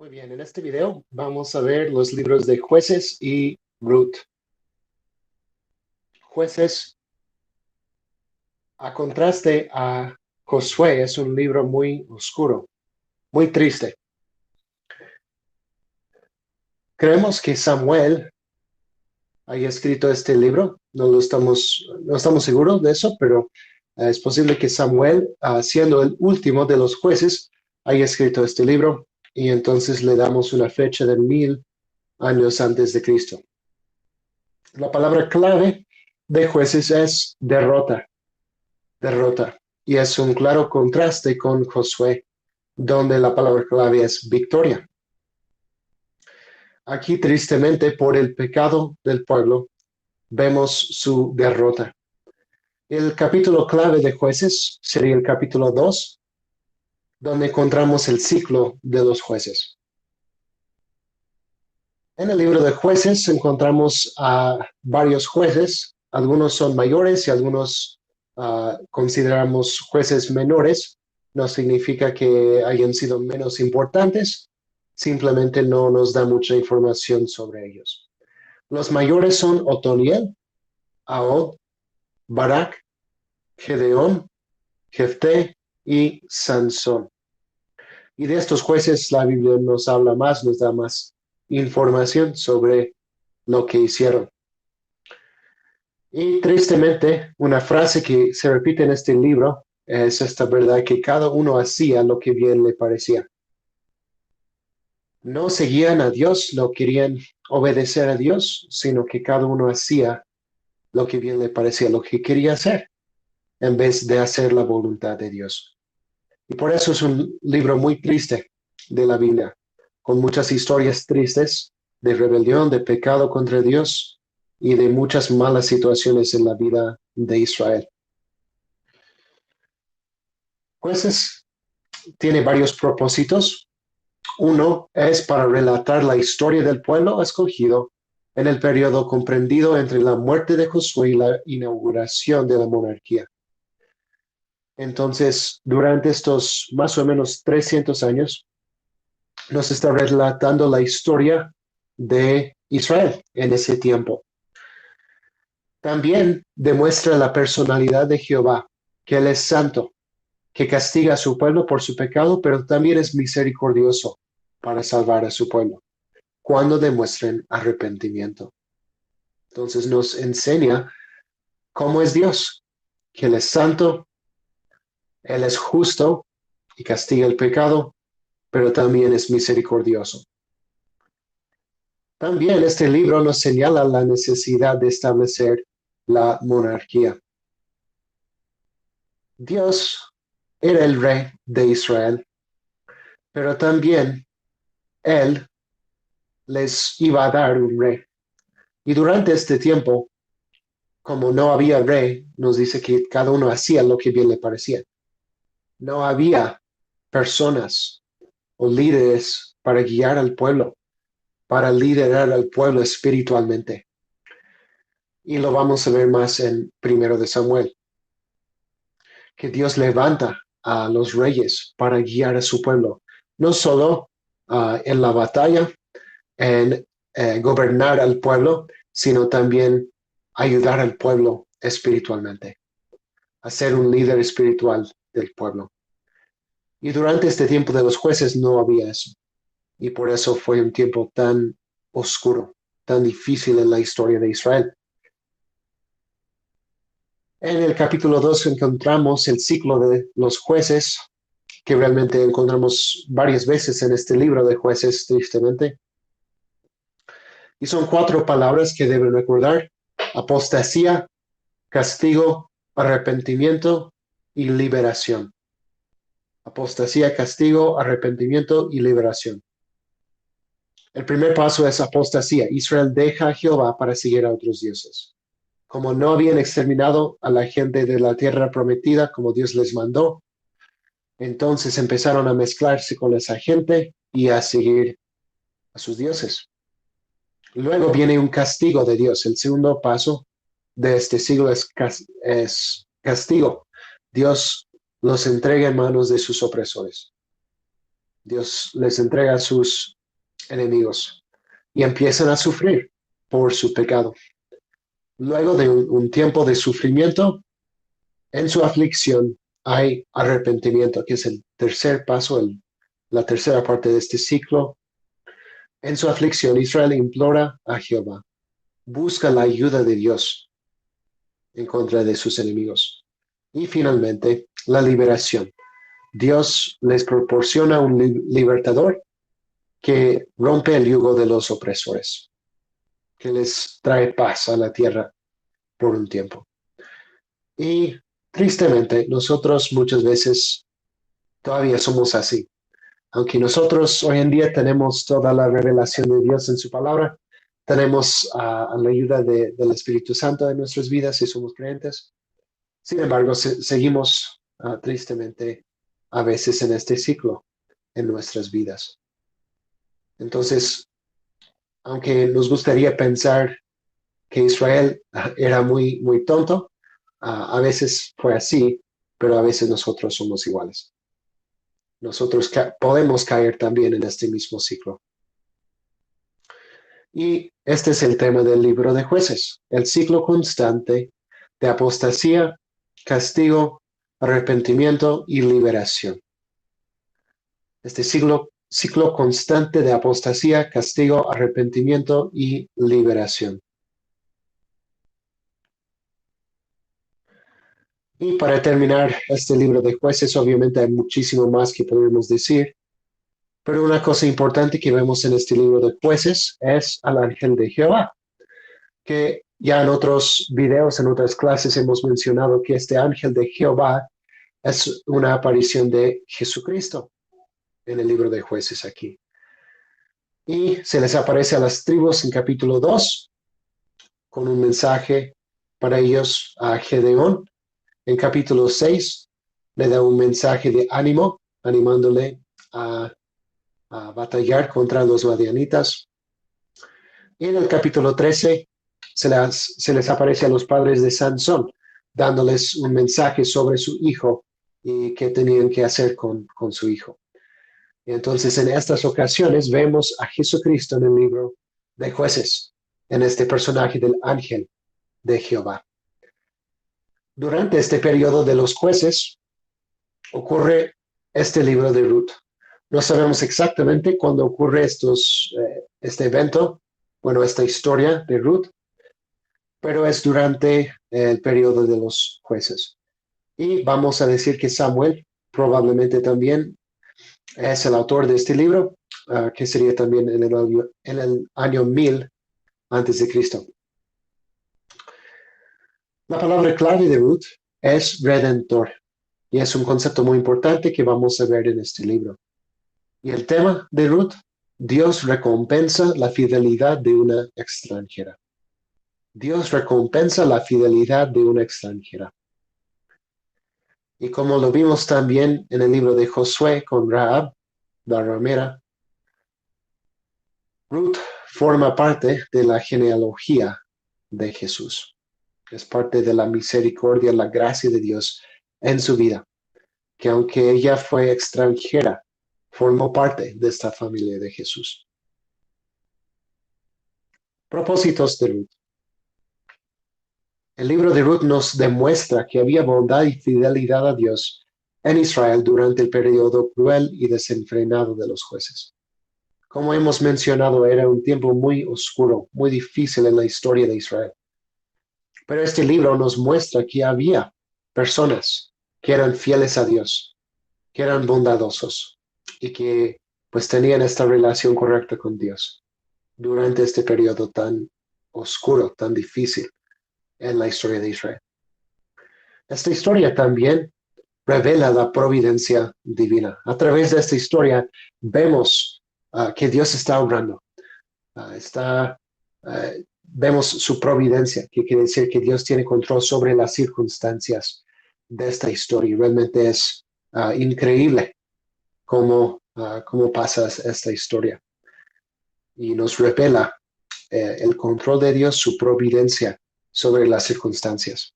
Muy bien, en este video vamos a ver los libros de Jueces y Ruth. Jueces, a contraste a Josué, es un libro muy oscuro, muy triste. Creemos que Samuel haya escrito este libro, no estamos seguros de eso, pero es posible que Samuel, siendo el último de los jueces, haya escrito este libro y entonces le damos una fecha de 1000 años antes de Cristo. La palabra clave de Jueces es derrota. Derrota. Y es un claro contraste con Josué, donde la palabra clave es victoria. Aquí, tristemente, por el pecado del pueblo, vemos su derrota. El capítulo clave de Jueces sería el capítulo 2, donde encontramos el ciclo de los jueces. En el libro de Jueces encontramos a varios jueces, algunos son mayores y algunos consideramos jueces menores. No significa que hayan sido menos importantes, simplemente no nos da mucha información sobre ellos. Los mayores son Otoniel, Ahod, Barak, Gedeón, Jefté y Sansón. Y de estos jueces la Biblia nos habla más, nos da más información sobre lo que hicieron. Y tristemente, una frase que se repite en este libro es esta verdad que cada uno hacía lo que bien le parecía. No seguían a Dios, no querían obedecer a Dios, sino que cada uno hacía lo que bien le parecía, lo que quería hacer, en vez de hacer la voluntad de Dios. Y por eso es un libro muy triste de la Biblia, con muchas historias tristes de rebelión, de pecado contra Dios y de muchas malas situaciones en la vida de Israel. Jueces tiene varios propósitos. Uno es para relatar la historia del pueblo escogido en el periodo comprendido entre la muerte de Josué y la inauguración de la monarquía. Entonces, durante estos más o menos 300 años, nos está relatando la historia de Israel en ese tiempo. También demuestra la personalidad de Jehová, que Él es santo, que castiga a su pueblo por su pecado, pero también es misericordioso para salvar a su pueblo, cuando demuestren arrepentimiento. Entonces nos enseña cómo es Dios, que Él es santo, Él es justo y castiga el pecado, pero también es misericordioso. También este libro nos señala la necesidad de establecer la monarquía. Dios era el rey de Israel, pero también Él les iba a dar un rey. Y durante este tiempo, como no había rey, nos dice que cada uno hacía lo que bien le parecía. No había personas o líderes para guiar al pueblo, para liderar al pueblo espiritualmente. Y lo vamos a ver más en 1 Samuel, que Dios levanta a los reyes para guiar a su pueblo, no solo en la batalla, en gobernar al pueblo, sino también ayudar al pueblo espiritualmente, a ser un líder espiritual del pueblo. Y durante este tiempo de los jueces no había eso. Y por eso fue un tiempo tan oscuro, tan difícil en la historia de Israel. En el capítulo 2 encontramos el ciclo de los jueces, que realmente encontramos varias veces en este libro de Jueces, tristemente. Y son 4 palabras que deben recordar: apostasía, castigo, arrepentimiento y liberación. Apostasía, castigo, arrepentimiento y liberación. El primer paso es apostasía. Israel deja a Jehová para seguir a otros dioses. Como no habían exterminado a la gente de la tierra prometida como Dios les mandó, entonces empezaron a mezclarse con esa gente y a seguir a sus dioses. Luego viene un castigo de Dios. El segundo paso de este siglo es castigo. Dios los entrega en manos de sus opresores. Dios les entrega a sus enemigos y empiezan a sufrir por su pecado. Luego de un tiempo de sufrimiento, en su aflicción hay arrepentimiento, que es el tercer paso, la tercera parte de este ciclo. En su aflicción, Israel implora a Jehová, busca la ayuda de Dios en contra de sus enemigos. Y finalmente, la liberación. Dios les proporciona un libertador que rompe el yugo de los opresores, que les trae paz a la tierra por un tiempo. Y tristemente, nosotros muchas veces todavía somos así. Aunque nosotros hoy en día tenemos toda la revelación de Dios en su palabra, tenemos la ayuda del Espíritu Santo en nuestras vidas y somos creyentes. Sin embargo, seguimos tristemente a veces en este ciclo en nuestras vidas. Entonces, aunque nos gustaría pensar que Israel era muy, muy tonto, a veces fue así, pero a veces nosotros somos iguales. Nosotros podemos caer también en este mismo ciclo. Y este es el tema del libro de Jueces, el ciclo constante de apostasía, castigo, arrepentimiento y liberación. Este ciclo constante de apostasía, castigo, arrepentimiento y liberación. Y para terminar este libro de Jueces, obviamente hay muchísimo más que podemos decir, pero una cosa importante que vemos en este libro de Jueces es al ángel de Jehová, que ya en otros videos, en otras clases hemos mencionado que este ángel de Jehová es una aparición de Jesucristo en el libro de Jueces aquí. Y se les aparece a las tribus en capítulo 2 con un mensaje para ellos a Gedeón. En capítulo 6 le da un mensaje de ánimo, animándole a batallar contra los madianitas. Y en el capítulo 13 se les aparece a los padres de Sansón, dándoles un mensaje sobre su hijo y qué tenían que hacer con su hijo. Y entonces en estas ocasiones vemos a Jesucristo en el libro de Jueces, en este personaje del ángel de Jehová. Durante este periodo de los jueces ocurre este libro de Ruth. No sabemos exactamente cuándo ocurre este evento, bueno, esta historia de Ruth, pero es durante el periodo de los jueces. Y vamos a decir que Samuel probablemente también es el autor de este libro, que sería también en el año 1000 antes de Cristo. La palabra clave de Ruth es redentor, y es un concepto muy importante que vamos a ver en este libro. Y el tema de Ruth, Dios recompensa la fidelidad de una extranjera. Dios recompensa la fidelidad de una extranjera. Y como lo vimos también en el libro de Josué con Rahab, la ramera, Ruth forma parte de la genealogía de Jesús. Es parte de la misericordia, la gracia de Dios en su vida, que aunque ella fue extranjera, formó parte de esta familia de Jesús. Propósitos de Ruth. El libro de Ruth nos demuestra que había bondad y fidelidad a Dios en Israel durante el periodo cruel y desenfrenado de los jueces. Como hemos mencionado, era un tiempo muy oscuro, muy difícil en la historia de Israel. Pero este libro nos muestra que había personas que eran fieles a Dios, que eran bondadosos y que pues tenían esta relación correcta con Dios durante este periodo tan oscuro, tan difícil en la historia de Israel. Esta historia también revela la providencia divina. A través de esta historia vemos que Dios está obrando. Vemos su providencia, que quiere decir que Dios tiene control sobre las circunstancias de esta historia. Realmente es increíble cómo pasa esta historia. Y nos revela el control de Dios, su providencia sobre las circunstancias.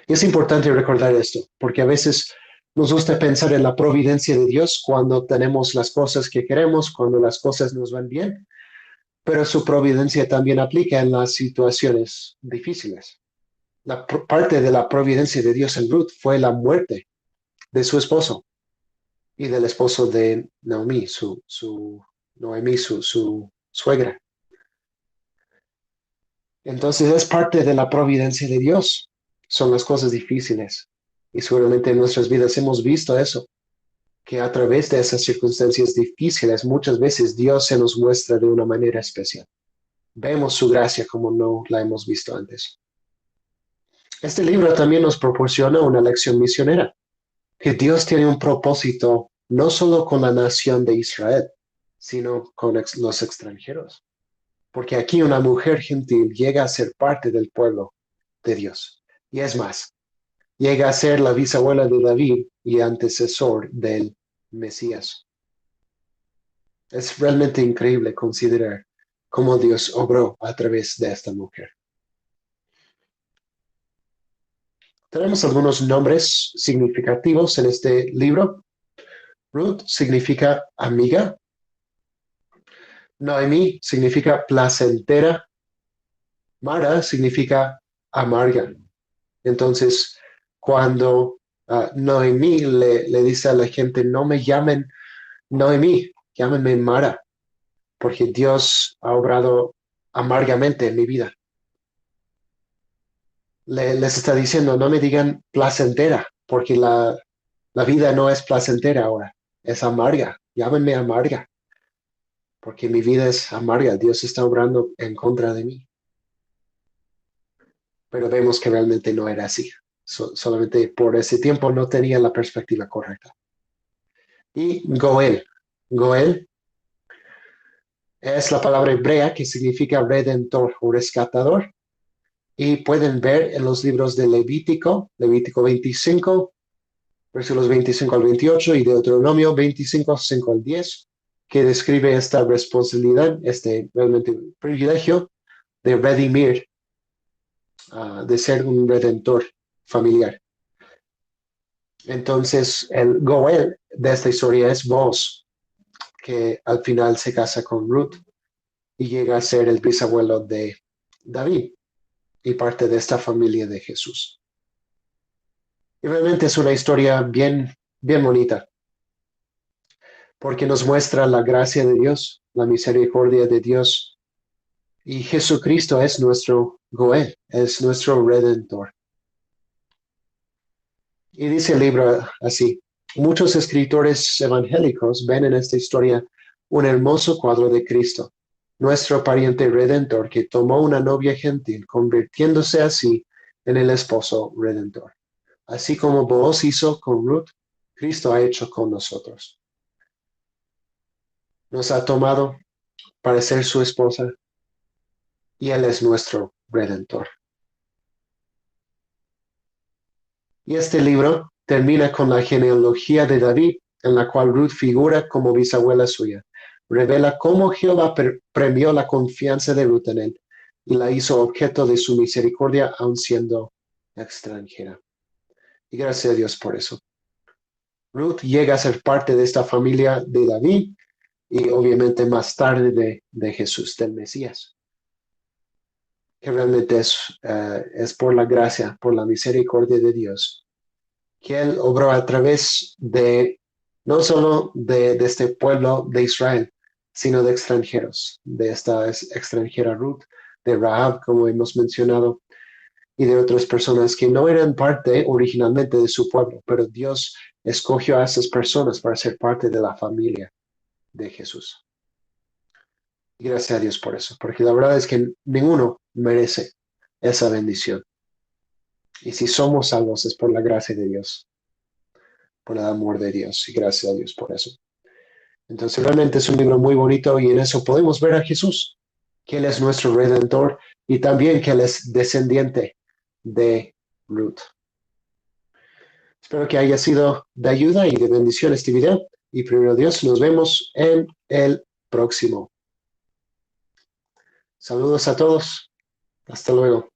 Y es importante recordar esto, porque a veces Nos gusta pensar en la providencia de Dios cuando tenemos las cosas que queremos, cuando las cosas nos van bien, pero su providencia también aplica en las situaciones difíciles. Parte de la providencia de Dios en Ruth fue la muerte de su esposo y del esposo de Naomi, Noemí, su suegra. Entonces es parte de la providencia de Dios. Son las cosas difíciles. Y seguramente en nuestras vidas hemos visto eso, que a través de esas circunstancias difíciles muchas veces Dios se nos muestra de una manera especial. Vemos su gracia como no la hemos visto antes. Este libro también nos proporciona una lección misionera, que Dios tiene un propósito no solo con la nación de Israel, sino con los extranjeros. Porque aquí una mujer gentil llega a ser parte del pueblo de Dios. Y es más, llega a ser la bisabuela de David y antecesor del Mesías. Es realmente increíble considerar cómo Dios obró a través de esta mujer. Tenemos algunos nombres significativos en este libro. Ruth significa amiga. Noemí significa placentera. Mara significa amarga. Entonces, cuando Noemí le dice a la gente, no me llamen Noemí, llámenme Mara, porque Dios ha obrado amargamente en mi vida. Les está diciendo, no me digan placentera, porque la vida no es placentera ahora, es amarga. Llámenme amarga, porque mi vida es amarga. Dios está obrando en contra de mí. Pero vemos que realmente no era así. Solamente por ese tiempo no tenía la perspectiva correcta. Y Goel. Goel es la palabra hebrea que significa redentor o rescatador. Y pueden ver en los libros de Levítico 25, versículos 25 al 28 y Deuteronomio 25, 5 al 10, que describe esta responsabilidad, este realmente privilegio de redimir, de ser un redentor familiar. Entonces, el Goel de esta historia es Boaz, que al final se casa con Ruth y llega a ser el bisabuelo de David y parte de esta familia de Jesús. Y realmente es una historia bien, bien bonita, porque nos muestra la gracia de Dios, la misericordia de Dios, y Jesucristo es nuestro Goel, es nuestro Redentor. Y dice el libro así, muchos escritores evangélicos ven en esta historia un hermoso cuadro de Cristo, nuestro pariente redentor que tomó una novia gentil, convirtiéndose así en el esposo redentor. Así como Booz hizo con Ruth, Cristo ha hecho con nosotros. Nos ha tomado para ser su esposa y Él es nuestro redentor. Y este libro termina con la genealogía de David, en la cual Ruth figura como bisabuela suya. Revela cómo Jehová premió la confianza de Ruth en él y la hizo objeto de su misericordia, aun siendo extranjera. Y gracias a Dios por eso. Ruth llega a ser parte de esta familia de David y obviamente más tarde de Jesús, del Mesías, que realmente es por la gracia, por la misericordia de Dios, que Él obró a través de, no solo de este pueblo de Israel, sino de extranjeros, de esta extranjera Ruth, de Rahab, como hemos mencionado, y de otras personas que no eran parte originalmente de su pueblo, pero Dios escogió a esas personas para ser parte de la familia de Jesús. Y gracias a Dios por eso, porque la verdad es que ninguno merece esa bendición. Y si somos salvos es por la gracia de Dios, por el amor de Dios, y gracias a Dios por eso. Entonces realmente es un libro muy bonito y en eso podemos ver a Jesús, que Él es nuestro redentor y también que Él es descendiente de Ruth. Espero que haya sido de ayuda y de bendición este video. Y primero Dios, nos vemos en el próximo. Saludos a todos. Hasta luego.